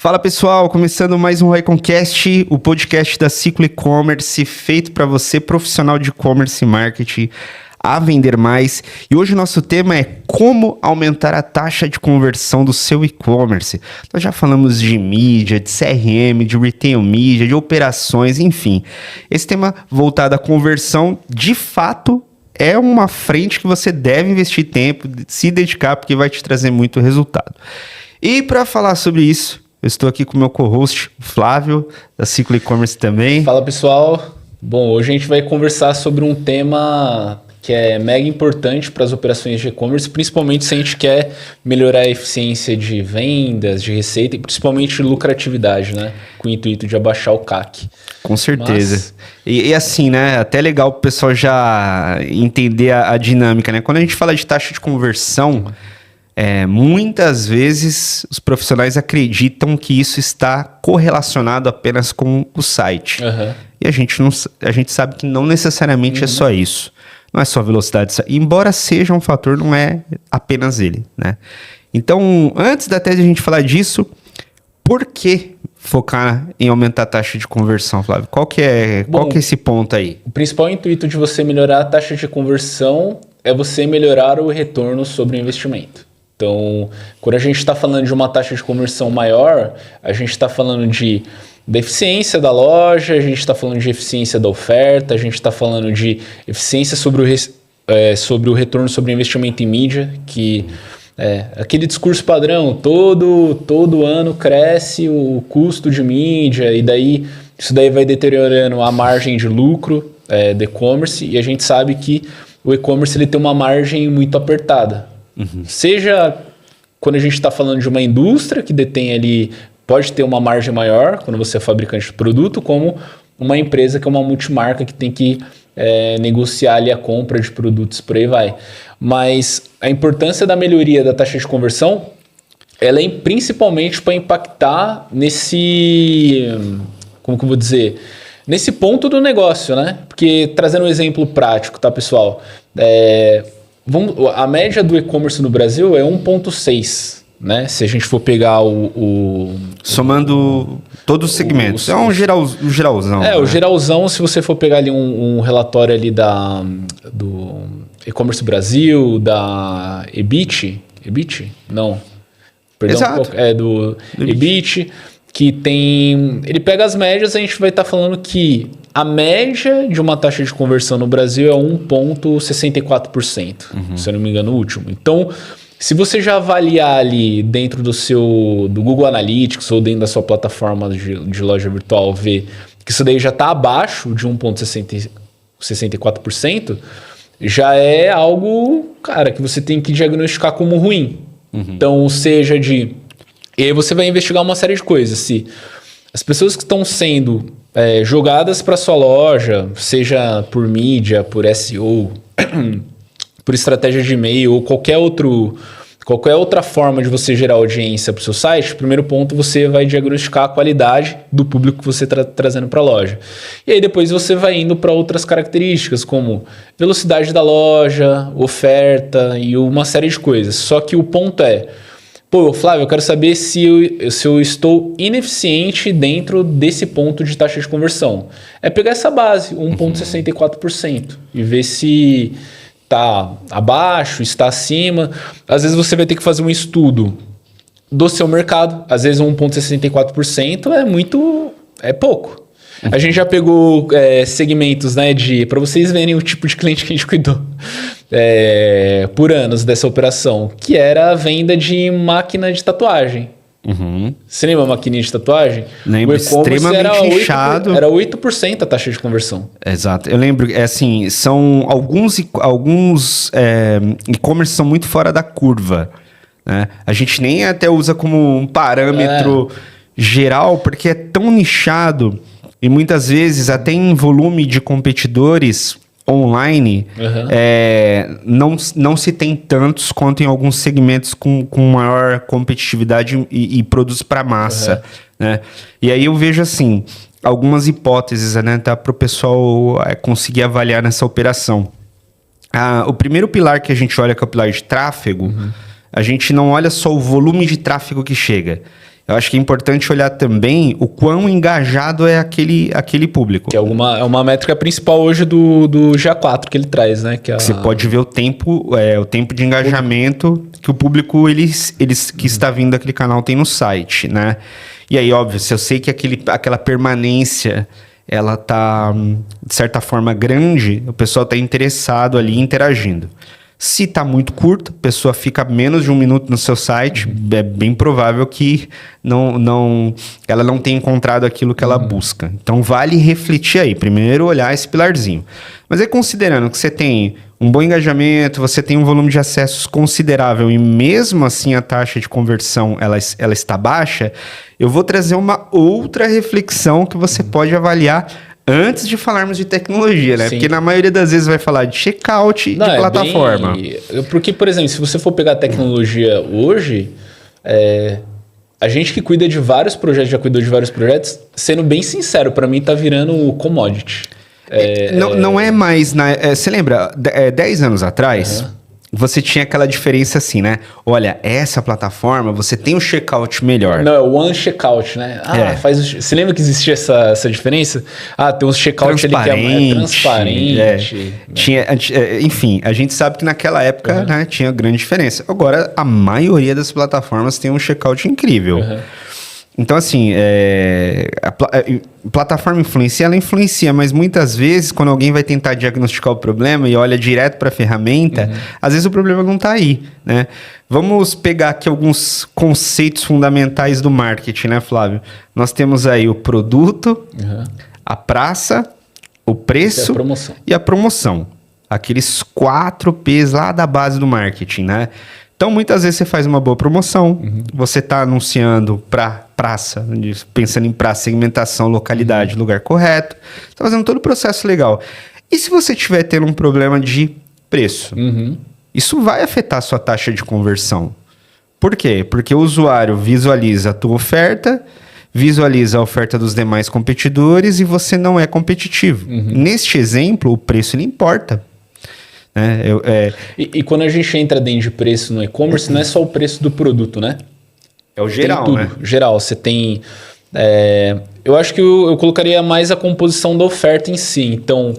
Fala pessoal, começando mais um RoyConCast, o podcast da Ciclo E-Commerce, feito para você, profissional de e-commerce e marketing, a vender mais. E hoje o nosso tema é como aumentar a taxa de conversão do seu e-commerce. Nós já falamos de mídia, de CRM, de retail media, de operações, enfim. Esse tema voltado à conversão, de fato, é uma frente que você deve investir tempo, se dedicar, porque vai te trazer muito resultado. E para falar sobre isso, eu estou aqui com o meu co-host, o Flávio, da Ciclo E-Commerce também. Fala pessoal, bom, hoje a gente vai conversar sobre um tema que é mega importante para as operações de e-commerce, principalmente se a gente quer melhorar a eficiência de vendas, de receita e principalmente lucratividade, né? Com o intuito de abaixar o CAC. Com certeza. E assim, né? Até legal o pessoal já entender a dinâmica, né? Quando a gente fala de taxa de conversão, muitas vezes os profissionais acreditam que isso está correlacionado apenas com o site. Uhum. E a gente sabe que não necessariamente é só isso. Não é só velocidade, embora seja um fator, não é apenas ele, né? Então, antes da tese a gente falar disso, por que focar em aumentar a taxa de conversão, Flávio? Qual que é esse ponto aí? O principal intuito de você melhorar a taxa de conversão é você melhorar o retorno sobre o investimento. Então, quando a gente está falando de uma taxa de conversão maior, a gente está falando da eficiência da loja, a gente está falando de eficiência da oferta, a gente está falando de eficiência sobre o retorno sobre o investimento em mídia, que aquele discurso padrão, todo ano cresce o custo de mídia e daí isso daí vai deteriorando a margem de lucro do e-commerce, e a gente sabe que o e-commerce ele tem uma margem muito apertada. Uhum. Seja quando a gente está falando de uma indústria que detém ali, pode ter uma margem maior quando você é fabricante de produto, como uma empresa que é uma multimarca que tem que negociar ali a compra de produtos, por aí vai. Mas a importância da melhoria da taxa de conversão, ela é principalmente para impactar nesse, como que eu vou dizer, nesse ponto do negócio, né? Porque trazendo um exemplo prático, tá, pessoal? A média do e-commerce no Brasil é 1,6, né? Se a gente for pegar somando todos os segmentos. É um geralzão. Né? O geralzão, se você for pegar ali um relatório ali do e-commerce Brasil, da EBIT? Não. Perdão. Exato. Do EBIT, que tem... Ele pega as médias, a gente vai estar falando que a média de uma taxa de conversão no Brasil é 1,64%, se eu não me engano, o último. Então, se você já avaliar ali dentro do Google Analytics ou dentro da sua plataforma de loja virtual, ver que isso daí já está abaixo de 1,64%, já é algo, cara, que você tem que diagnosticar como ruim. Então, seja de... E aí você vai investigar uma série de coisas. Se as pessoas que estão sendo jogadas para sua loja, seja por mídia, por SEO, por estratégia de e-mail ou qualquer outra forma de você gerar audiência para o seu site, primeiro ponto, você vai diagnosticar a qualidade do público que você está trazendo para a loja. E aí depois você vai indo para outras características, como velocidade da loja, oferta e uma série de coisas. Só que o ponto Flávio, eu quero saber se eu estou ineficiente dentro desse ponto de taxa de conversão. É pegar essa base, 1,64%, e ver se está abaixo, está acima. Às vezes você vai ter que fazer um estudo do seu mercado. Às vezes 1,64% é pouco. A gente já pegou segmentos, né, para vocês verem o tipo de cliente que a gente cuidou por anos dessa operação, que era a venda de máquina de tatuagem. Você lembra a maquininha de tatuagem? Lembro, extremamente inchado. Era 8% a taxa de conversão. Exato. Eu lembro, são alguns e-commerce são muito fora da curva, né? A gente nem até usa como um parâmetro geral, porque é tão nichado e muitas vezes até em volume de competidores online, não se tem tantos quanto em alguns segmentos com maior competitividade e produtos para massa, né? E aí eu vejo assim, algumas hipóteses, né, tá, para o pessoal conseguir avaliar nessa operação. O primeiro pilar que a gente olha, que é o pilar de tráfego, a gente não olha só o volume de tráfego que chega. eu acho que é importante olhar também o quão engajado é aquele público. Que é uma métrica principal hoje do GA4 que ele traz, né? Que Você pode ver o tempo de engajamento que o público que está vindo daquele canal tem no site, né? E aí, óbvio, se eu sei que aquela permanência ela tá, de certa forma, grande, o pessoal tá interessado ali interagindo. Se tá muito curto, a pessoa fica menos de 1 minuto no seu site, é bem provável que ela não tenha encontrado aquilo que ela busca. Então, vale refletir aí. Primeiro, olhar esse pilarzinho. Mas aí, considerando que você tem um bom engajamento, você tem um volume de acessos considerável e mesmo assim a taxa de conversão ela está baixa, eu vou trazer uma outra reflexão que você pode avaliar antes de falarmos de tecnologia, né? Sim. Porque na maioria das vezes vai falar de checkout de plataforma. Porque, por exemplo, se você for pegar a tecnologia hoje, a gente que cuida de vários projetos, já cuidou de vários projetos, sendo bem sincero, para mim tá virando commodity. Não é mais... você lembra, 10 anos atrás, você tinha aquela diferença assim, né? Olha, essa plataforma, você tem um checkout melhor. Não, é o one checkout, né? Você lembra que existia essa diferença? Tem uns checkout ali que é transparente. Enfim, a gente sabe que naquela época né, tinha grande diferença. Agora, a maioria das plataformas tem um checkout incrível. Então, assim, a plataforma ela influencia, mas muitas vezes, quando alguém vai tentar diagnosticar o problema e olha direto para a ferramenta, às vezes o problema não está aí, né? Vamos pegar aqui alguns conceitos fundamentais do marketing, né, Flávio? Nós temos aí o produto, a praça, o preço e a promoção. Aqueles 4 P's lá da base do marketing, né? Então, muitas vezes você faz uma boa promoção, você está anunciando para praça, pensando em praça, segmentação, localidade, lugar correto, está fazendo todo o processo legal. E se você estiver tendo um problema de preço? Isso vai afetar a sua taxa de conversão. Por quê? Porque o usuário visualiza a tua oferta, visualiza a oferta dos demais competidores e você não é competitivo. Neste exemplo, o preço não importa. E quando a gente entra dentro de preço no e-commerce, não é só o preço do produto, né? É o geral, tem tudo. né? Geral, você tem... eu acho que eu colocaria mais a composição da oferta em si. Então,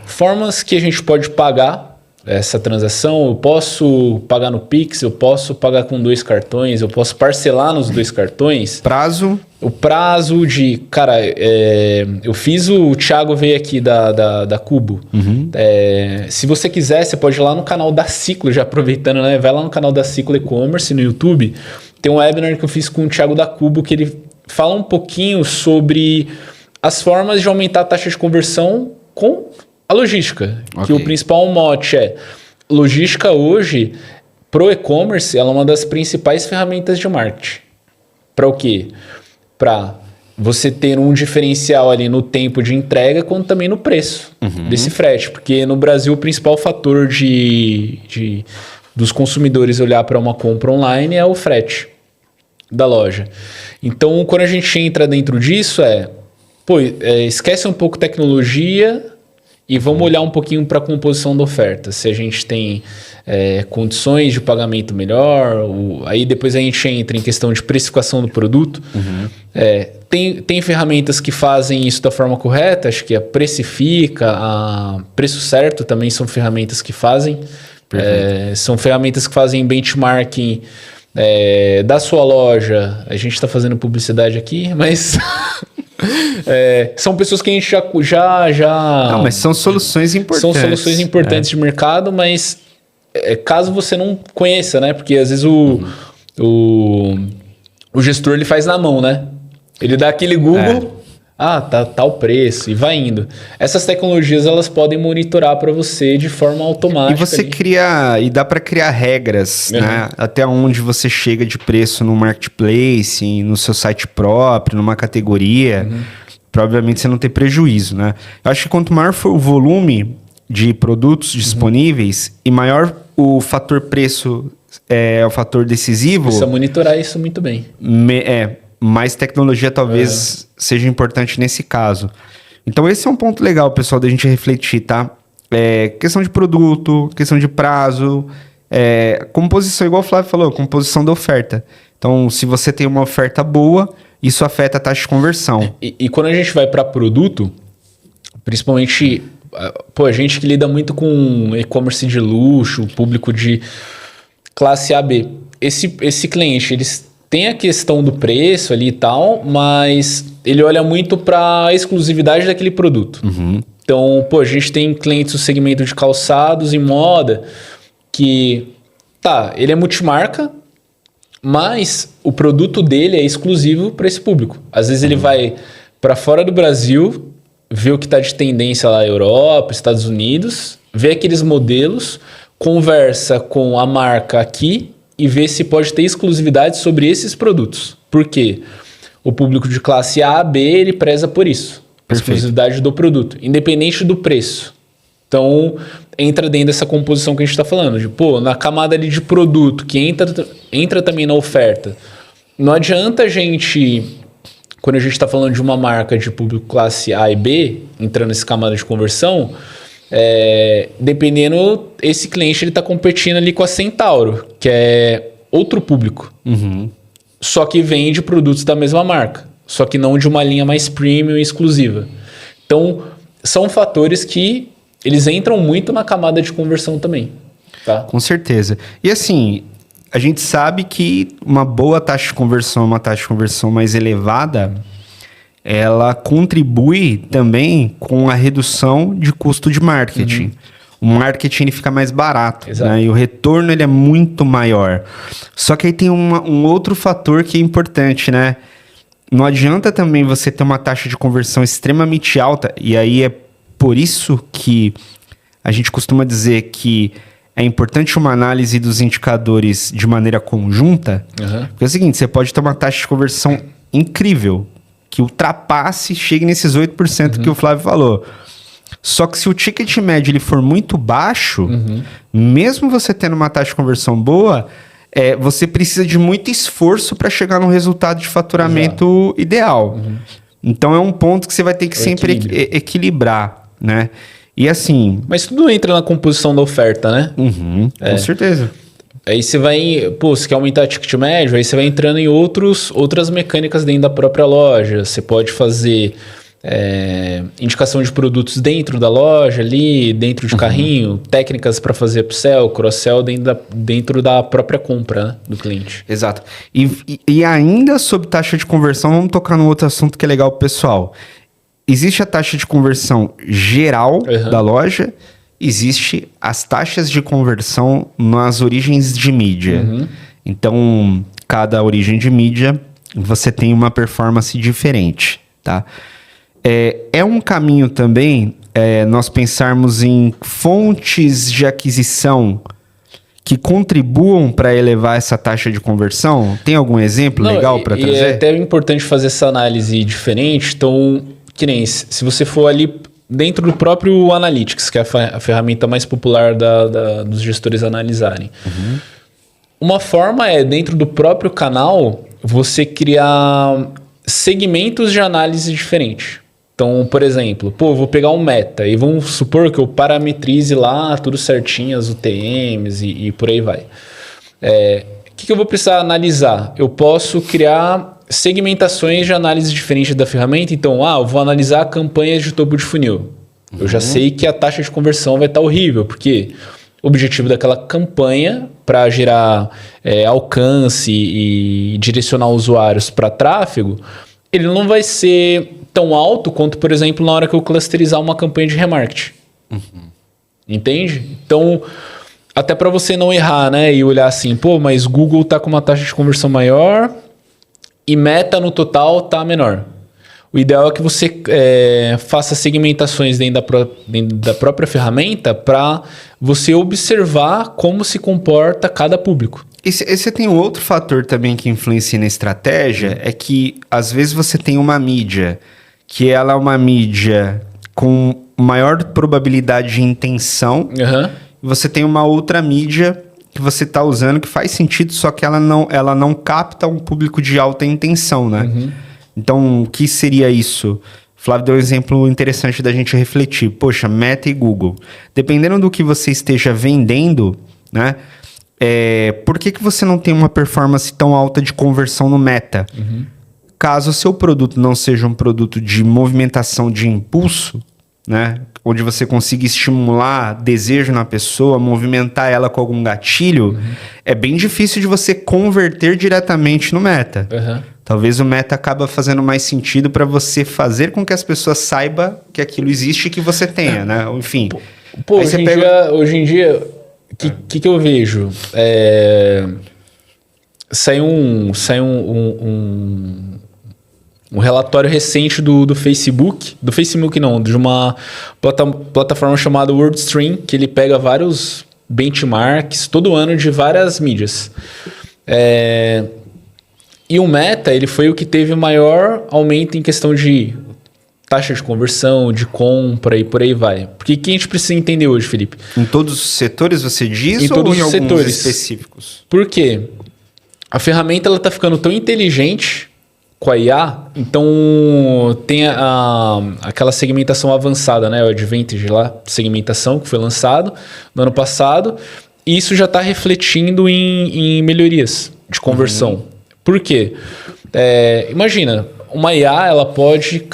formas que a gente pode pagar essa transação. Eu posso pagar no Pix, eu posso pagar com 2 cartões, eu posso parcelar nos 2 cartões. Prazo? O prazo de... Cara, eu fiz o Thiago veio aqui da Cubo. Se você quiser, você pode ir lá no canal da Ciclo, já aproveitando, né? Vai lá no canal da Ciclo E-Commerce no YouTube. Tem um webinar que eu fiz com o Thiago da Cubo, que ele fala um pouquinho sobre as formas de aumentar a taxa de conversão com a logística. Que o principal mote logística hoje, pro e-commerce, ela é uma das principais ferramentas de marketing. Para o quê? Para você ter um diferencial ali no tempo de entrega, quanto também no preço desse frete. Porque no Brasil, o principal fator dos consumidores olhar para uma compra online é o frete da loja. Então, quando a gente entra dentro disso, esquece um pouco tecnologia e vamos olhar um pouquinho para a composição da oferta. Se a gente tem condições de pagamento melhor, aí depois a gente entra em questão de precificação do produto. Tem ferramentas que fazem isso da forma correta, acho que a Precifica, a Preço Certo também são ferramentas que fazem. São ferramentas que fazem benchmarking da sua loja. A gente está fazendo publicidade aqui, mas... são pessoas que a gente já... Não, mas são soluções importantes. São soluções importantes de mercado, mas caso você não conheça, né? Porque às vezes o gestor ele faz na mão, né? Ele dá aquele Google... tá o preço e vai indo. Essas tecnologias elas podem monitorar para você de forma automática. E você e dá para criar regras, né? Até onde você chega de preço no marketplace, no seu site próprio, numa categoria, para obviamente você não ter prejuízo, né? Eu acho que quanto maior for o volume de produtos disponíveis e maior o fator preço é o fator decisivo. Precisa monitorar isso muito bem. Mais tecnologia talvez seja importante nesse caso. Então esse é um ponto legal, pessoal, da gente refletir, tá? Questão de produto, questão de prazo, composição, igual o Flávio falou, composição da oferta. Então, se você tem uma oferta boa, isso afeta a taxa de conversão. E quando a gente vai para produto, principalmente, a gente que lida muito com e-commerce de luxo, público de classe A, B. Esse cliente, eles têm a questão do preço ali e tal, mas ele olha muito para a exclusividade daquele produto. Então, a gente tem clientes do segmento de calçados e moda que, ele é multimarca, mas o produto dele é exclusivo para esse público. Às vezes ele vai para fora do Brasil, vê o que está de tendência lá na Europa, Estados Unidos, vê aqueles modelos, conversa com a marca aqui e vê se pode ter exclusividade sobre esses produtos. Por quê? O público de classe A, B, ele preza por isso. Perfeito. Exclusividade do produto, independente do preço. Então, entra dentro dessa composição que a gente está falando. De, na camada ali de produto, que entra também na oferta. Não adianta a gente, quando a gente está falando de uma marca de público classe A e B, entrando nessa camada de conversão, dependendo, esse cliente está competindo ali com a Centauro, que é outro público. Só que vende produtos da mesma marca. Só que não de uma linha mais premium e exclusiva. Então, são fatores que eles entram muito na camada de conversão também. Tá? Com certeza. E assim, a gente sabe que uma boa taxa de conversão, uma taxa de conversão mais elevada, ela contribui também com a redução de custo de marketing. O marketing ele fica mais barato, né? E o retorno ele é muito maior. Só que aí tem um outro fator que é importante, né? Não adianta também você ter uma taxa de conversão extremamente alta, e aí é por isso que a gente costuma dizer que é importante uma análise dos indicadores de maneira conjunta. Porque é o seguinte, você pode ter uma taxa de conversão incrível, que ultrapasse, chegue nesses 8% que o Flávio falou. Só que se o ticket médio ele for muito baixo, mesmo você tendo uma taxa de conversão boa, você precisa de muito esforço para chegar num resultado de faturamento ideal. Então é um ponto que você vai ter que sempre equilibrar, né? E assim... Mas tudo entra na composição da oferta, né? Com certeza. Aí você vai... você quer aumentar o ticket médio, aí você vai entrando em outras mecânicas dentro da própria loja. Você pode fazer indicação de produtos dentro da loja ali, dentro de carrinho, técnicas para fazer upsell, cross-sell dentro da própria compra, né, do cliente. Exato. E ainda sobre taxa de conversão, vamos tocar num outro assunto que é legal pro pessoal. Existe a taxa de conversão geral da loja, existe as taxas de conversão nas origens de mídia. Então, cada origem de mídia, você tem uma performance diferente, tá? É um caminho também nós pensarmos em fontes de aquisição que contribuam para elevar essa taxa de conversão? Tem algum exemplo legal para trazer? É até importante fazer essa análise diferente. Então, que nem se você for ali dentro do próprio Analytics, que é a ferramenta mais popular dos gestores analisarem. Uma forma dentro do próprio canal, você criar segmentos de análise diferentes. Então, por exemplo, vou pegar um meta e vamos supor que eu parametrize lá tudo certinho, as UTMs e por aí vai. O que eu vou precisar analisar? Eu posso criar segmentações de análise diferentes da ferramenta. Então, eu vou analisar campanhas de topo de funil. Eu já sei que a taxa de conversão vai estar horrível, porque o objetivo daquela campanha para gerar alcance e direcionar usuários para tráfego, ele não vai ser tão alto quanto, por exemplo, na hora que eu clusterizar uma campanha de remarketing. Entende? Então, até para você não errar, né? E olhar assim, mas Google tá com uma taxa de conversão maior e Meta no total tá menor. O ideal é que você faça segmentações dentro da própria ferramenta para você observar como se comporta cada público. E você tem um outro fator também que influencia na estratégia, é que às vezes você tem uma mídia que ela é uma mídia com maior probabilidade de intenção, e você tem uma outra mídia que você está usando que faz sentido, só que ela não capta um público de alta intenção, né? Então, o que seria isso? Flávio deu um exemplo interessante da gente refletir. Poxa, Meta e Google. Dependendo do que você esteja vendendo, né? por que você não tem uma performance tão alta de conversão no Meta? Caso o seu produto não seja um produto de movimentação de impulso, né? Onde você consiga estimular desejo na pessoa, movimentar ela com algum gatilho, é bem difícil de você converter diretamente no Meta. Talvez o Meta acaba fazendo mais sentido para você fazer com que as pessoas saibam que aquilo existe e que você tenha, né? Enfim. Pô, hoje em dia, o que eu vejo? Saiu um relatório recente do Facebook não, de uma plataforma chamada WorldStream, que ele pega vários benchmarks todo ano de várias mídias. E o Meta, ele foi o que teve o maior aumento em questão de taxa de conversão, de compra e por aí vai. Porque o que a gente precisa entender hoje, Felipe? Em todos os setores você diz em todos ou em os alguns setores específicos? Por quê? A ferramenta ela tá ficando tão inteligente com a IA, então tem aquela segmentação avançada, né? O Advantage lá, segmentação que foi lançado no ano passado, e isso já está refletindo em melhorias de conversão. Por quê? Imagina, uma IA ela pode,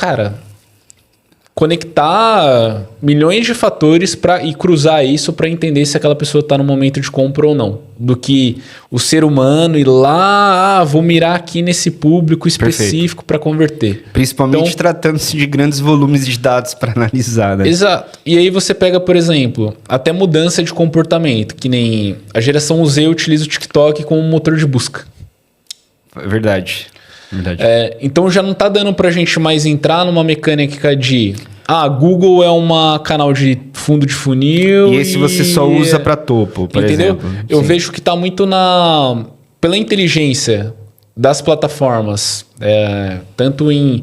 conectar milhões de fatores e cruzar isso para entender se aquela pessoa está no momento de compra ou não. Do que o ser humano ir lá, vou mirar aqui nesse público específico para converter. Principalmente então, tratando-se de grandes volumes de dados para analisar, né? Exato. E aí você pega, por exemplo, até mudança de comportamento, que nem a geração Z utiliza o TikTok como motor de busca. É verdade. Então já não tá dando pra gente mais entrar numa mecânica de Google é um canal de fundo de funil. E esse você só usa para topo, por entendeu? exemplo. Eu vejo que tá muito pela inteligência das plataformas, tanto em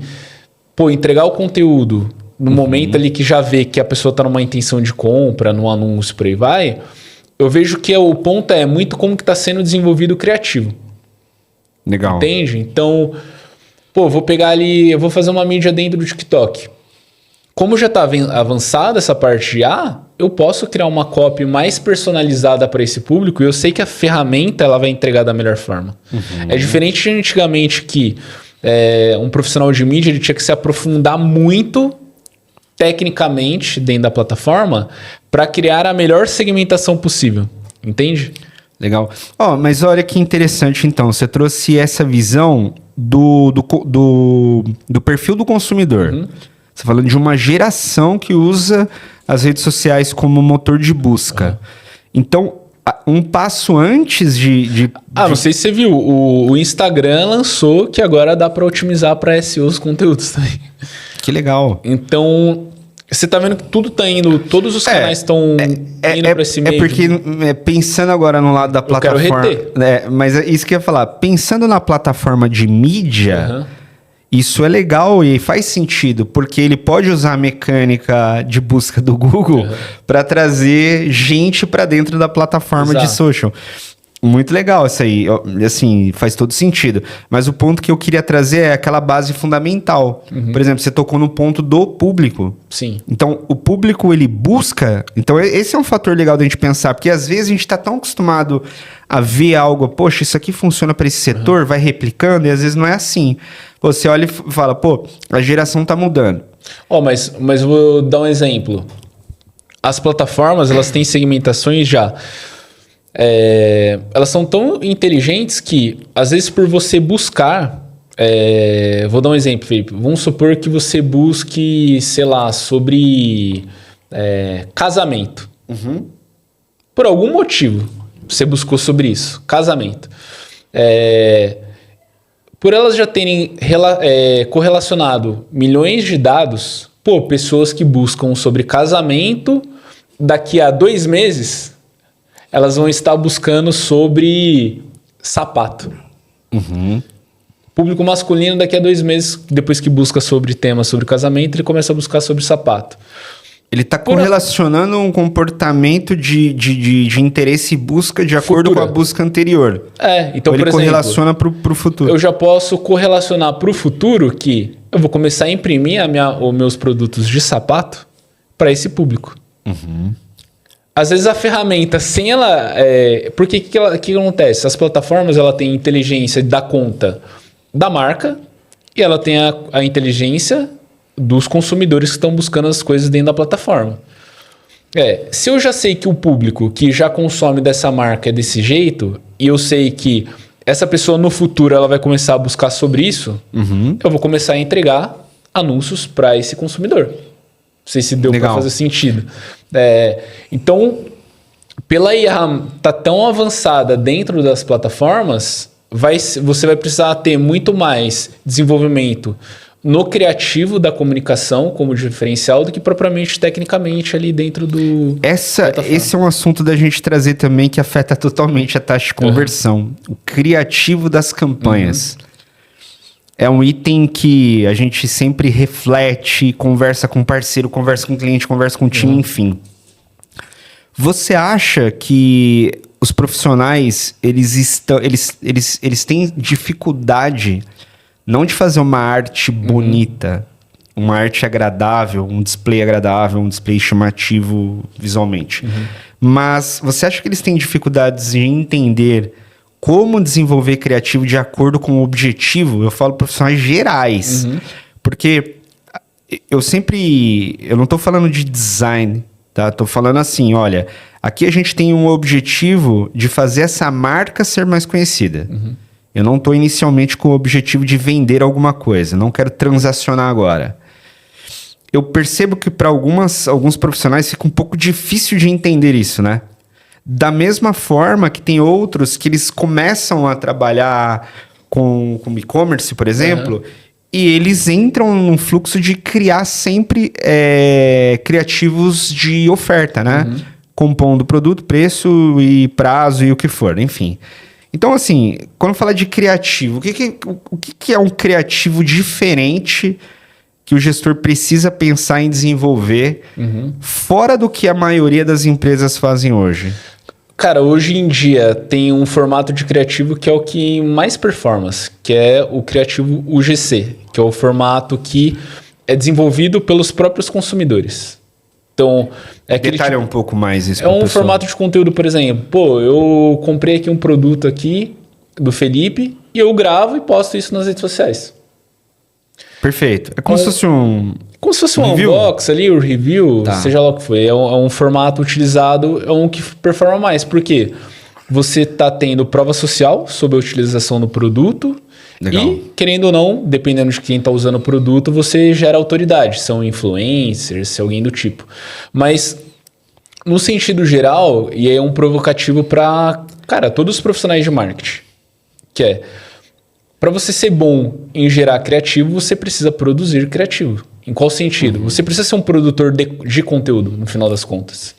entregar o conteúdo no momento ali que já vê que a pessoa tá numa intenção de compra, num anúncio, por aí vai. Eu vejo que o ponto é muito como que tá sendo desenvolvido o criativo. Legal. Entende? Então, vou pegar ali, eu vou fazer uma mídia dentro do TikTok. Como já está avançada essa parte de eu posso criar uma copy mais personalizada para esse público e eu sei que a ferramenta ela vai entregar da melhor forma. É diferente de antigamente que um profissional de mídia ele tinha que se aprofundar muito tecnicamente dentro da plataforma para criar a melhor segmentação possível. Entende? Legal. Mas olha que interessante, então. Você trouxe essa visão do perfil do consumidor. Você falando de uma geração que usa as redes sociais como motor de busca. Então, um passo antes de... não sei se você viu. O Instagram lançou que agora dá para otimizar para SEO os conteúdos também. Que legal. Então... Você tá vendo que tudo tá indo, todos os canais estão indo para esse meio. Porque, pensando agora no lado da plataforma... Eu quero reter. Mas é isso que eu ia falar. Pensando na plataforma de mídia, isso é legal e faz sentido, porque ele pode usar a mecânica de busca do Google para trazer gente para dentro da plataforma de social. Muito legal isso aí, assim, faz todo sentido. Mas o ponto que eu queria trazer é aquela base fundamental. Por exemplo, você tocou no ponto do público. Sim. Então, o público, ele busca... Então, esse é um fator legal da gente pensar, porque às vezes a gente está tão acostumado a ver algo, poxa, isso aqui funciona para esse setor, vai replicando, e às vezes não é assim. Você olha e fala, a geração está mudando. Mas vou dar um exemplo. As plataformas, elas têm segmentações já... elas são tão inteligentes que, às vezes, por você buscar... vou dar um exemplo, Felipe. Vamos supor que você busque, sei lá, sobre casamento. Por algum motivo, você buscou sobre isso. Casamento. Por elas já terem correlacionado milhões de dados, pessoas que buscam sobre casamento, daqui a 2 meses... elas vão estar buscando sobre sapato. Público masculino, daqui a 2 meses, depois que busca sobre temas sobre casamento, ele começa a buscar sobre sapato. Ele está correlacionando um comportamento de interesse e busca de acordo com a busca anterior. Então, por exemplo, ele correlaciona para o futuro. Eu já posso correlacionar para o futuro que eu vou começar a imprimir os meus produtos de sapato para esse público. Às vezes a ferramenta, sem ela... porque o que acontece? As plataformas, ela tem inteligência da conta da marca e ela tem a inteligência dos consumidores que estão buscando as coisas dentro da plataforma. Se eu já sei que o público que já consome dessa marca é desse jeito, e eu sei que essa pessoa no futuro ela vai começar a buscar sobre isso, eu vou começar a entregar anúncios para esse consumidor. Não sei se deu para fazer sentido. Então, pela IA tá tão avançada dentro das plataformas, você vai precisar ter muito mais desenvolvimento no criativo da comunicação como diferencial do que propriamente tecnicamente ali dentro do... Esse é um assunto da gente trazer também que afeta totalmente a taxa de conversão. O criativo das campanhas. É um item que a gente sempre reflete, conversa com parceiro, conversa com cliente, conversa com time, enfim. Você acha que os profissionais, eles têm dificuldade não de fazer uma arte bonita, uma arte agradável, um display agradável, um display chamativo visualmente. Mas você acha que eles têm dificuldades de entender como desenvolver criativo de acordo com o objetivo? Eu falo profissionais gerais. Porque eu não estou falando de design, tá? Estou falando assim, olha, aqui a gente tem um objetivo de fazer essa marca ser mais conhecida. Eu não estou inicialmente com o objetivo de vender alguma coisa. Não quero transacionar agora. Eu percebo que para alguns profissionais fica um pouco difícil de entender isso, né? Da mesma forma que tem outros que eles começam a trabalhar com e-commerce, por exemplo, e eles entram num fluxo de criar sempre criativos de oferta, né? Compondo produto, preço e prazo e o que for, enfim. Então, assim, quando fala de criativo, o que é um criativo diferente que o gestor precisa pensar em desenvolver fora do que a maioria das empresas fazem hoje? Cara, hoje em dia tem um formato de criativo que é o que mais performance, que é o criativo UGC, que é o formato que é desenvolvido pelos próprios consumidores. Então, Detalha um pouco mais isso. É um formato de conteúdo, por exemplo. Pô, eu comprei aqui um produto aqui do Felipe e eu gravo e posto isso nas redes sociais. Perfeito. É como se fosse um... Como se fosse um unbox ali, o review, seja lá o que foi. É um formato utilizado, é um que performa mais. Por quê? Você está tendo prova social sobre a utilização do produto. Legal. E, querendo ou não, dependendo de quem está usando o produto, você gera autoridade. São influencers, se alguém do tipo. Mas, no sentido geral, e é um provocativo para, cara, todos os profissionais de marketing. Que é, para você ser bom em gerar criativo, você precisa produzir criativo. Em qual sentido? Você precisa ser um produtor de conteúdo, no final das contas.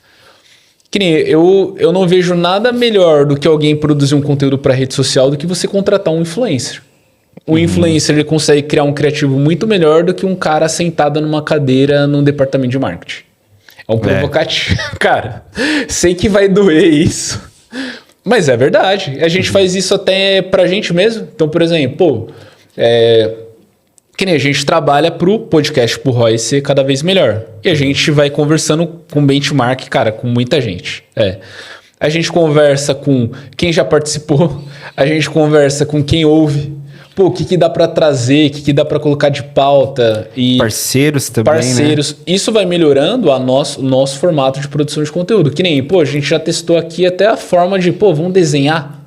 Que nem eu não vejo nada melhor do que alguém produzir um conteúdo para rede social do que você contratar um influencer. O influencer ele consegue criar um criativo muito melhor do que um cara sentado numa cadeira num departamento de marketing. É um provocativo. Cara, sei que vai doer isso, mas é verdade. A gente faz isso até pra gente mesmo. Então, por exemplo, que nem a gente trabalha pro podcast, pro ROI ser cada vez melhor. E a gente vai conversando com benchmark, cara, com muita gente. A gente conversa com quem já participou, a gente conversa com quem ouve. Pô, o que dá para trazer, o que dá para colocar de pauta. E parceiros também, Parceiros. Né? Isso vai melhorando o nosso formato de produção de conteúdo. Que nem, a gente já testou aqui até a forma de, vamos desenhar.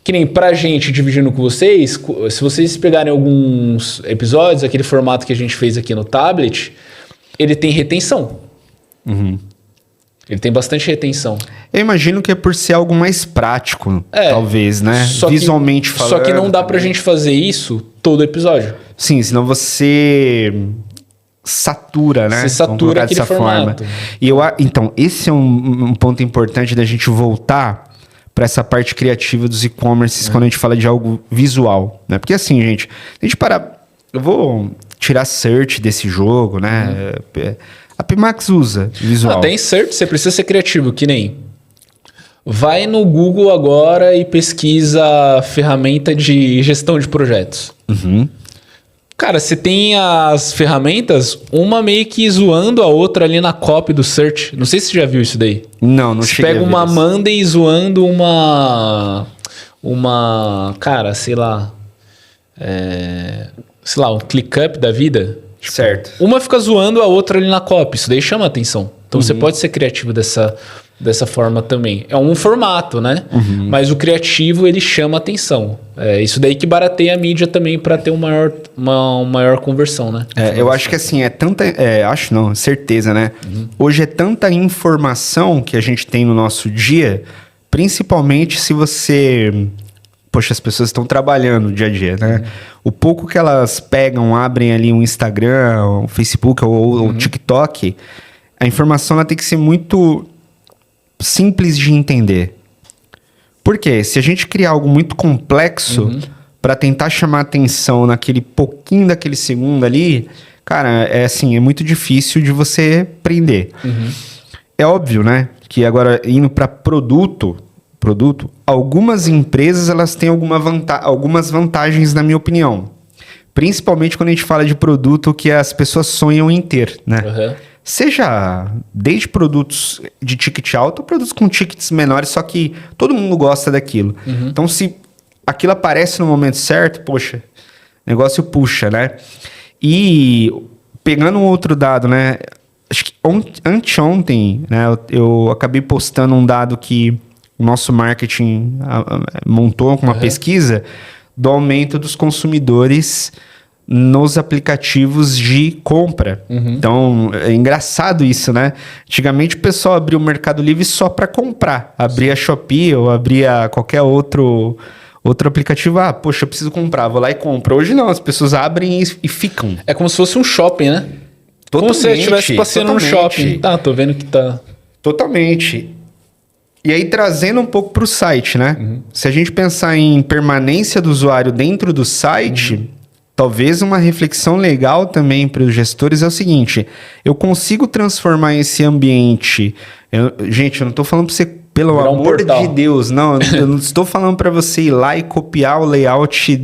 Que nem pra gente, dividindo com vocês, se vocês pegarem alguns episódios, aquele formato que a gente fez aqui no tablet, ele tem retenção. Ele tem bastante retenção. Eu imagino que é por ser algo mais prático, talvez, né? Visualmente falando. Só que não dá pra gente fazer isso todo episódio. Sim, senão você satura, né? Você satura aquele formato. Então, esse é um ponto importante da gente voltar para essa parte criativa dos e-commerces quando a gente fala de algo visual, né? Porque assim, gente, a gente eu vou tirar search desse jogo, né? A Pimax usa visual. Tem search, você precisa ser criativo, que nem... Vai no Google agora e pesquisa ferramenta de gestão de projetos. Cara, você tem as ferramentas, uma meio que zoando a outra ali na copy do search. Não sei se você já viu isso daí. Não Você cheguei a pega ver uma isso. Monday zoando cara, sei lá, um ClickUp da vida. Certo. Uma fica zoando a outra ali na copy. Isso daí chama atenção. Então você pode ser criativo dessa forma também. É um formato, né? Mas o criativo, ele chama atenção. É isso daí que barateia a mídia também para ter uma maior conversão, né? Eu acho que assim, acho não, certeza, né? Hoje é tanta informação que a gente tem no nosso dia, principalmente se você... Poxa, as pessoas estão trabalhando no dia a dia, né? O pouco que elas pegam, abrem ali um Instagram, um Facebook ou um TikTok, a informação ela tem que ser muito simples de entender. Por quê? Se a gente criar algo muito complexo para tentar chamar atenção naquele pouquinho daquele segundo ali, cara, é muito difícil de você prender. É óbvio, né? Que agora, indo para produto, algumas empresas elas têm algumas vantagens, na minha opinião. Principalmente quando a gente fala de produto que as pessoas sonham em ter, né? Seja desde produtos de ticket alto ou produtos com tickets menores, só que todo mundo gosta daquilo. Então, se aquilo aparece no momento certo, poxa, o negócio puxa, né? E pegando um outro dado, né? Acho que anteontem, né, eu acabei postando um dado que o nosso marketing montou com uma pesquisa do aumento dos consumidores nos aplicativos de compra. Então, é engraçado isso, né? Antigamente o pessoal abria o Mercado Livre só para comprar. Abria a Shopee ou abria qualquer outro aplicativo. Ah, poxa, eu preciso comprar, vou lá e compro. Hoje não, as pessoas abrem e ficam. É como se fosse um shopping, né? Como se você estivesse passeando no shopping. Tá, tô vendo que tá... Totalmente. E aí, trazendo um pouco para o site, né? Se a gente pensar em permanência do usuário dentro do site, talvez uma reflexão legal também para os gestores é o seguinte: eu consigo transformar esse ambiente... Gente, eu não estou falando para você, pelo amor de Deus, não, eu não estou falando para você ir lá e copiar o layout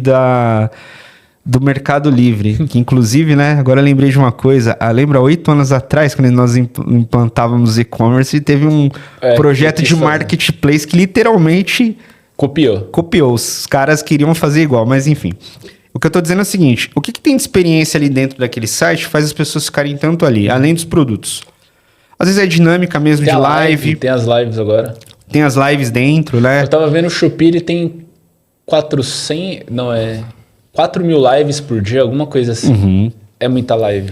do Mercado Livre, que inclusive, né, agora eu lembrei de uma coisa, lembra 8 anos atrás, quando nós implantávamos e-commerce, teve um projeto de marketplace que literalmente copiou, os caras queriam fazer igual, mas enfim. O que eu tô dizendo é o seguinte, o que tem de experiência ali dentro daquele site que faz as pessoas ficarem tanto ali, além dos produtos? Às vezes é dinâmica mesmo de live. Tem as lives agora. Tem as lives dentro, né? Eu tava vendo o Shopee, ele tem 4 mil lives por dia, alguma coisa assim. É muita live.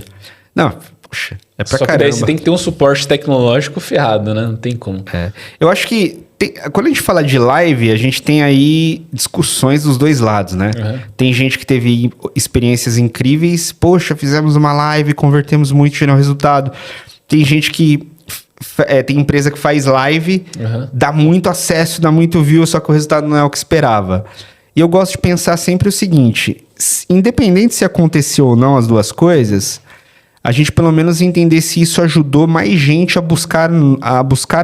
Não, poxa, é pra Só caramba. que daí você tem que ter um suporte tecnológico ferrado, né? Não tem como. Eu acho que quando a gente fala de live, a gente tem aí discussões dos dois lados, né? Tem gente que teve experiências incríveis. Poxa, fizemos uma live, convertemos muito, gerou resultado. Tem gente que... tem empresa que faz live, dá muito acesso, dá muito view, só que o resultado não é o que esperava. E eu gosto de pensar sempre o seguinte, independente se aconteceu ou não as duas coisas, a gente pelo menos entender se isso ajudou mais gente a buscar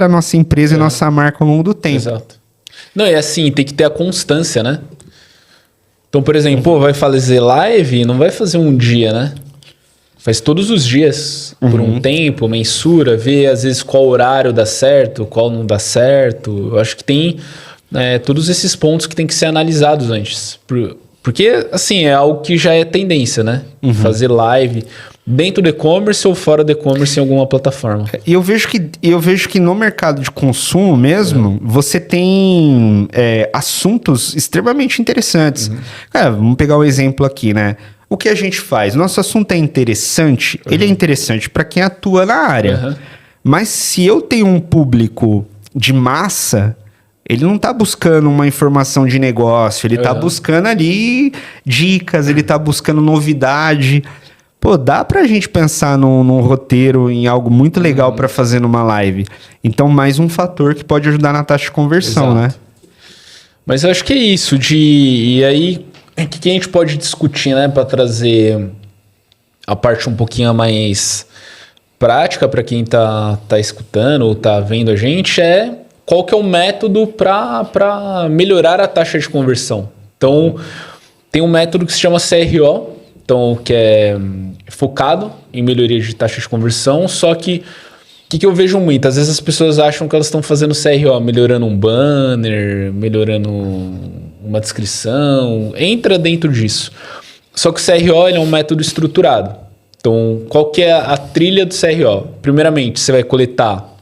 a nossa empresa e a nossa marca ao longo do tempo. Exato. Não, e assim, tem que ter a constância, né? Então, por exemplo, vai fazer live, não vai fazer um dia, né? Faz todos os dias, por um tempo, mensura, vê às vezes qual horário dá certo, qual não dá certo. Eu acho que tem... todos esses pontos que tem que ser analisados antes. Porque, assim, é algo que já é tendência, né? Fazer live dentro do e-commerce ou fora do e-commerce em alguma plataforma. E eu vejo que no mercado de consumo mesmo, você tem assuntos extremamente interessantes. Cara, vamos pegar o exemplo aqui, né? O que a gente faz? Nosso assunto é interessante, ele é interessante para quem atua na área. Mas se eu tenho um público de massa... Ele não está buscando uma informação de negócio, ele está buscando ali dicas, ele está buscando novidade. Pô, dá pra gente pensar num roteiro, em algo muito legal para fazer numa live. Então, mais um fator que pode ajudar na taxa de conversão, né? Mas eu acho que é isso. E aí, o que a gente pode discutir, né? Para trazer a parte um pouquinho mais prática para quem tá escutando ou tá vendo a gente qual que é o método para melhorar a taxa de conversão. Então, tem um método que se chama CRO, então que é focado em melhoria de taxa de conversão, só que o que eu vejo muito? Às vezes as pessoas acham que elas estão fazendo CRO, melhorando um banner, melhorando uma descrição, entra dentro disso. Só que o CRO ele é um método estruturado. Então, qual que é a trilha do CRO? Primeiramente, você vai coletar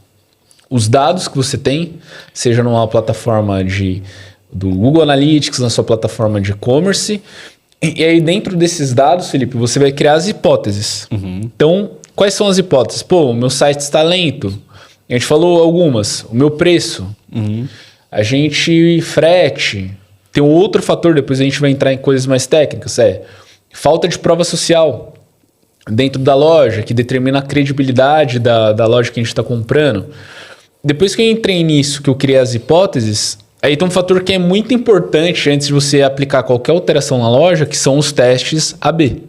os dados que você tem, seja numa plataforma do Google Analytics, na sua plataforma de e-commerce. E aí, dentro desses dados, Felipe, você vai criar as hipóteses. Então, quais são as hipóteses? Pô, o meu site está lento. A gente falou algumas. O meu preço. A gente frete. Tem um outro fator, depois a gente vai entrar em coisas mais técnicas. Falta de prova social dentro da loja, que determina a credibilidade da loja que a gente está comprando. Depois que eu entrei nisso, que eu criei as hipóteses, aí tem um fator que é muito importante antes de você aplicar qualquer alteração na loja, que são os testes AB.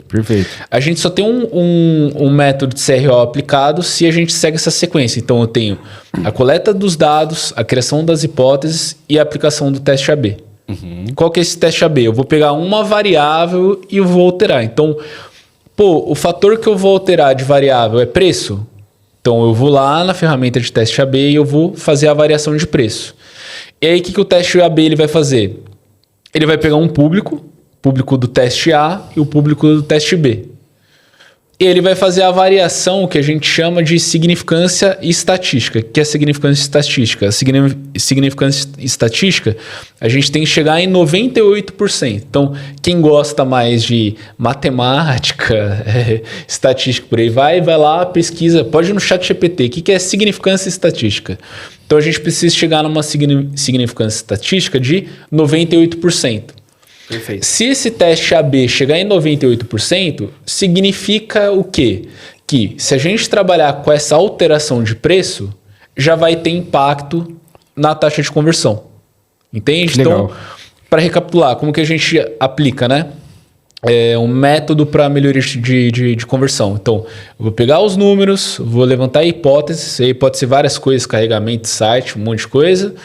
Perfeito. A gente só tem um método de CRO aplicado se a gente segue essa sequência. Então, eu tenho a coleta dos dados, a criação das hipóteses e a aplicação do teste AB. Qual que é esse teste AB? Eu vou pegar uma variável e eu vou alterar. Então, o fator que eu vou alterar de variável é preço. Então, eu vou lá na ferramenta de teste AB e eu vou fazer a variação de preço. E aí, o que o teste AB ele vai fazer? Ele vai pegar um público do teste A e o público do teste B. E ele vai fazer a variação que a gente chama de significância estatística. O que é significância estatística? A significância estatística, a gente tem que chegar em 98%. Então, quem gosta mais de matemática, estatística, por aí vai lá, pesquisa, pode ir no ChatGPT. O que é significância estatística? Então, a gente precisa chegar numa significância estatística de 98%. Perfeito. Se esse teste AB chegar em 98%, significa o quê? Que se a gente trabalhar com essa alteração de preço, já vai ter impacto na taxa de conversão. Entende? Legal. Então, para recapitular, como que a gente aplica, né? É um método para melhoria de conversão. Então, eu vou pegar os números, vou levantar hipóteses, aí pode ser várias coisas, carregamento de site, um monte de coisa.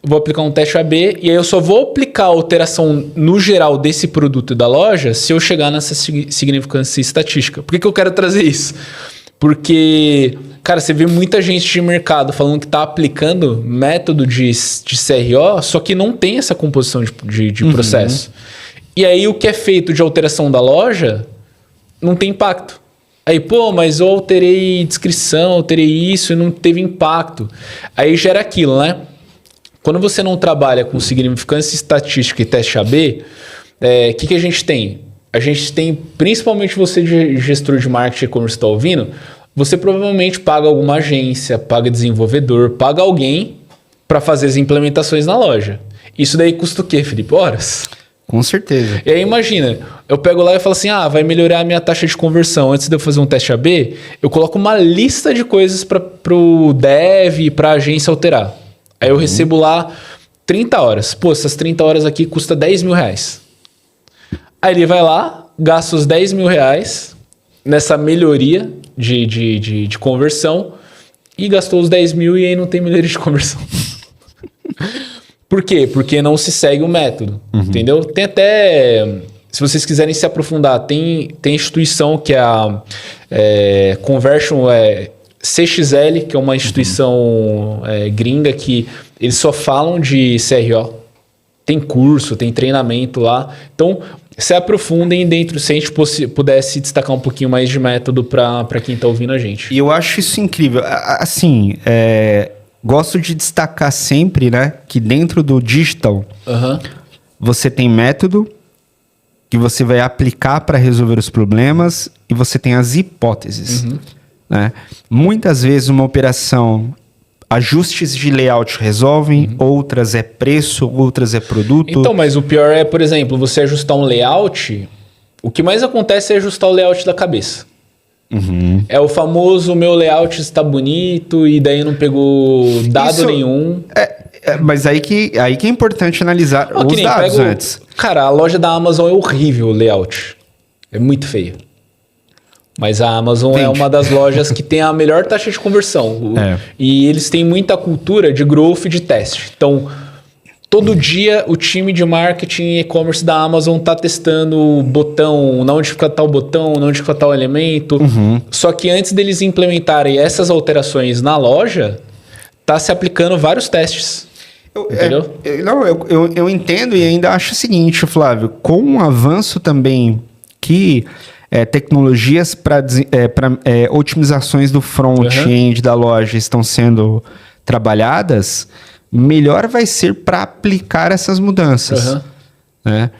Vou aplicar um teste AB e aí eu só vou aplicar a alteração no geral desse produto da loja se eu chegar nessa significância estatística. Por que eu quero trazer isso? Porque, cara, você vê muita gente de mercado falando que está aplicando método de CRO, só que não tem essa composição de processo. E aí o que é feito de alteração da loja não tem impacto. Aí, mas eu alterei descrição, alterei isso e não teve impacto. Aí gera aquilo, né? Quando você não trabalha com significância estatística e teste AB, o que a gente tem? A gente tem, principalmente você de gestor de marketing e e-commerce está ouvindo, você provavelmente paga alguma agência, paga desenvolvedor, paga alguém para fazer as implementações na loja. Isso daí custa o quê, Felipe? Horas? Com certeza. E aí imagina, eu pego lá e falo assim, vai melhorar a minha taxa de conversão. Antes de eu fazer um teste AB, eu coloco uma lista de coisas para o dev e para a agência alterar. Aí eu recebo lá 30 horas. Essas 30 horas aqui custa 10 mil reais. Aí ele vai lá, gasta os 10 mil reais nessa melhoria de conversão e gastou os 10 mil e aí não tem melhoria de conversão. Por quê? Porque não se segue o método, entendeu? Tem até... Se vocês quiserem se aprofundar, tem instituição que é a Conversion... CXL, que é uma instituição gringa que eles só falam de CRO. Tem curso, tem treinamento lá. Então, se aprofundem dentro, se a gente pudesse destacar um pouquinho mais de método para quem está ouvindo a gente. E eu acho isso incrível. Assim, gosto de destacar sempre, né, que dentro do digital, você tem método que você vai aplicar para resolver os problemas e você tem as hipóteses. Né? Muitas vezes uma operação, ajustes de layout resolvem, outras é preço, outras é produto. Então, mas o pior é, por exemplo, você ajustar um layout, o que mais acontece é ajustar o layout da cabeça. É o famoso, meu layout está bonito e daí não pegou dado nenhum. Mas aí que é importante analisar os dados antes. Cara, a loja da Amazon é horrível o layout. É muito feio. Mas a Amazon é uma das lojas que tem a melhor taxa de conversão. E eles têm muita cultura de growth e de teste. Então, Todo dia o time de marketing e e-commerce da Amazon tá testando o botão, onde fica tal botão, onde fica tal elemento. Só que antes deles implementarem essas alterações na loja, tá se aplicando vários testes. Entendeu? Eu entendo e ainda acho o seguinte, Flávio, com o avanço também que tecnologias para otimizações do front-end da loja estão sendo trabalhadas, melhor vai ser para aplicar essas mudanças. Né?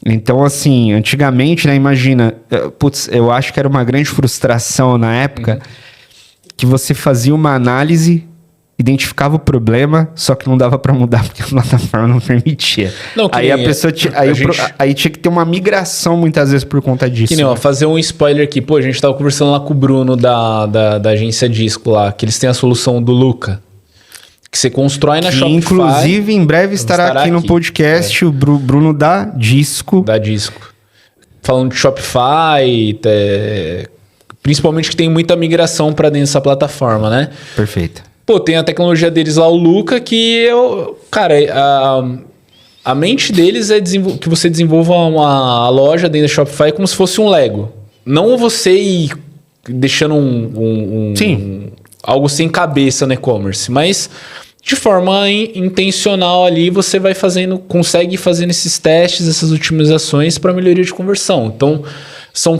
Então, assim, antigamente, né, imagina, eu acho que era uma grande frustração na época que você fazia uma análise, identificava o problema, só que não dava para mudar porque a plataforma não permitia. Aí a pessoa aí tinha que ter uma migração muitas vezes por conta disso. Que nem, fazer um spoiler aqui. Pô, a gente tava conversando lá com o Bruno da agência Disco lá, que eles têm a solução do Luca. Que você constrói na Shopify. Inclusive, em breve estará aqui no podcast o Bruno da Disco. Da Disco. Falando de Shopify, principalmente que tem muita migração para dentro dessa plataforma, né? Perfeito. Pô, tem a tecnologia deles lá, o Luca, que a mente deles é que você desenvolva uma loja dentro da Shopify como se fosse um Lego. Não você ir deixando algo sem cabeça no e-commerce, mas de forma intencional ali você vai consegue fazer esses testes, essas otimizações para melhoria de conversão. Então, são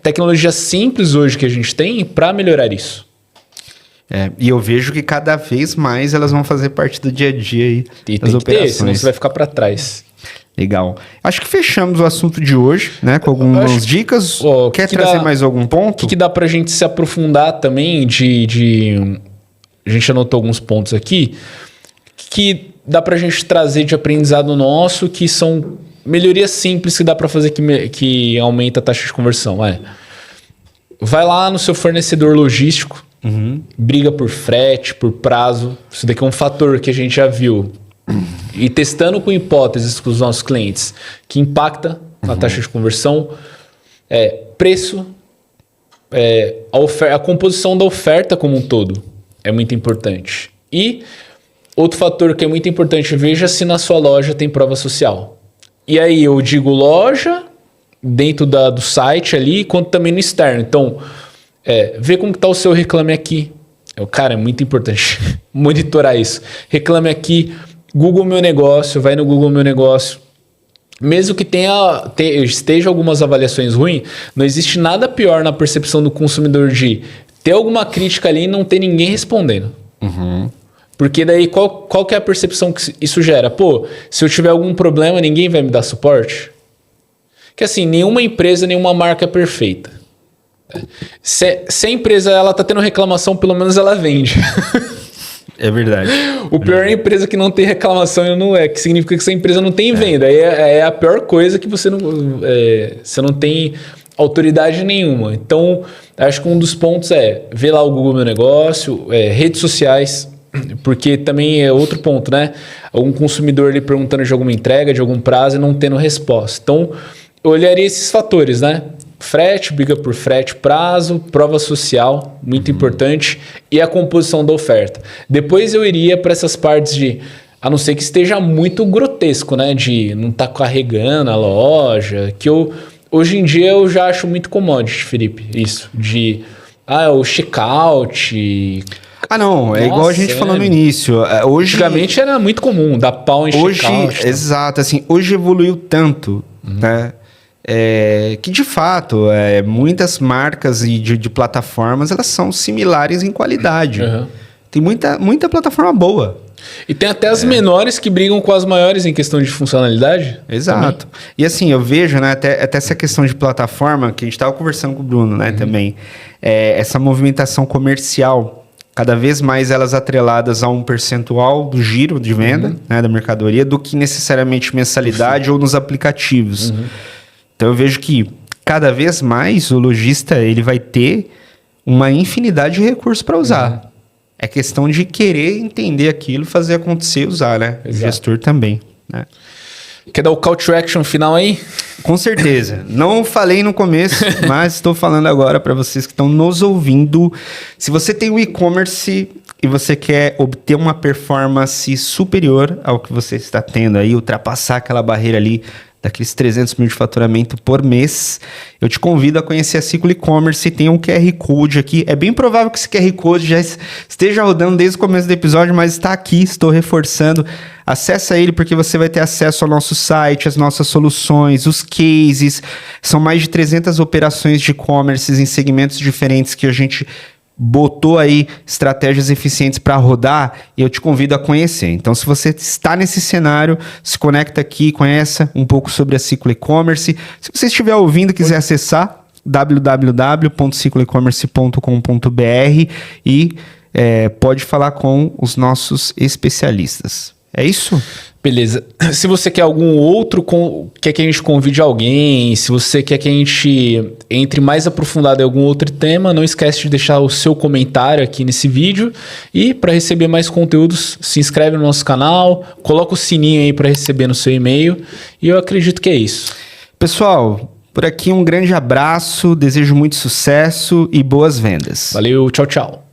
tecnologias simples hoje que a gente tem para melhorar isso. E eu vejo que cada vez mais elas vão fazer parte do dia a dia aí das operações. Senão você vai ficar para trás. Legal. Acho que fechamos o assunto de hoje, né? Com algumas dicas. Quer trazer mais algum ponto? O que dá pra gente se aprofundar também a gente anotou alguns pontos aqui que dá pra gente trazer de aprendizado nosso, que são melhorias simples que dá pra fazer que aumenta a taxa de conversão. Vai lá no seu fornecedor logístico, briga por frete, por prazo. Isso daqui é um fator que a gente já viu. E testando com hipóteses com os nossos clientes que impacta a taxa de conversão, preço, a composição da oferta como um todo é muito importante. E outro fator que é muito importante, veja se na sua loja tem prova social. E aí eu digo loja, dentro do site ali, quanto também no externo. Então, vê como está o seu Reclame Aqui. Cara, é muito importante monitorar isso. Reclame Aqui, Google Meu Negócio, vai no Google Meu Negócio. Mesmo que esteja algumas avaliações ruins, não existe nada pior na percepção do consumidor de ter alguma crítica ali e não ter ninguém respondendo. Porque daí qual que é a percepção que isso gera? Pô, se eu tiver algum problema, ninguém vai me dar suporte? Que assim, nenhuma empresa, nenhuma marca é perfeita. Se a empresa ela tá tendo reclamação, pelo menos ela vende. É verdade. O pior é a empresa que não tem reclamação e não que significa que essa empresa não tem venda. Aí é a pior coisa que você não tem autoridade nenhuma. Então, acho que um dos pontos ver lá o Google Meu Negócio, redes sociais, porque também é outro ponto, né? Algum consumidor ali perguntando de alguma entrega, de algum prazo e não tendo resposta. Então, eu olharia esses fatores, né? Frete, briga por frete, prazo, prova social, muito importante, e a composição da oferta. Depois eu iria para essas partes a não ser que esteja muito grotesco, né? De não estar carregando a loja, que hoje em dia eu já acho muito commodity, Felipe, isso, o checkout. Não, igual a gente falou no início. Hoje, antigamente era muito comum, dar pau em checkout. Exato, assim, hoje evoluiu tanto, né? Que de fato, muitas marcas de plataformas, elas são similares em qualidade. Tem muita plataforma boa. E tem até as menores que brigam com as maiores em questão de funcionalidade. Exato. Também. E assim, eu vejo, né, até essa questão de plataforma, que a gente estava conversando com o Bruno, né, também. Essa movimentação comercial, cada vez mais elas atreladas a um percentual do giro de venda, né, da mercadoria, do que necessariamente mensalidade ou nos aplicativos. Então eu vejo que cada vez mais o lojista ele vai ter uma infinidade de recursos para usar. É questão de querer entender aquilo, fazer acontecer e usar, né? O gestor também, né? Quer dar o call to action final aí? Com certeza. Não falei no começo, mas estou falando agora para vocês que estão nos ouvindo. Se você tem um e-commerce e você quer obter uma performance superior ao que você está tendo aí, ultrapassar aquela barreira ali daqueles 300 mil de faturamento por mês, eu te convido a conhecer a Ciclo E-Commerce. Tem um QR Code aqui. É bem provável que esse QR Code já esteja rodando desde o começo do episódio, mas está aqui, estou reforçando. Acessa ele porque você vai ter acesso ao nosso site, as nossas soluções, os cases. São mais de 300 operações de e-commerce em segmentos diferentes que a gente botou aí estratégias eficientes para rodar, e eu te convido a conhecer. Então, se você está nesse cenário, se conecta aqui, conheça um pouco sobre a Ciclo E-Commerce. Se você estiver ouvindo e quiser acessar, www.cicloecommerce.com.br e pode falar com os nossos especialistas. É isso? Beleza. Se você quer algum outro, quer que a gente convide alguém, se você quer que a gente entre mais aprofundado em algum outro tema, não esquece de deixar o seu comentário aqui nesse vídeo. E para receber mais conteúdos, se inscreve no nosso canal, coloca o sininho aí para receber no seu e-mail. E eu acredito que é isso. Pessoal, por aqui um grande abraço, desejo muito sucesso e boas vendas. Valeu, tchau, tchau.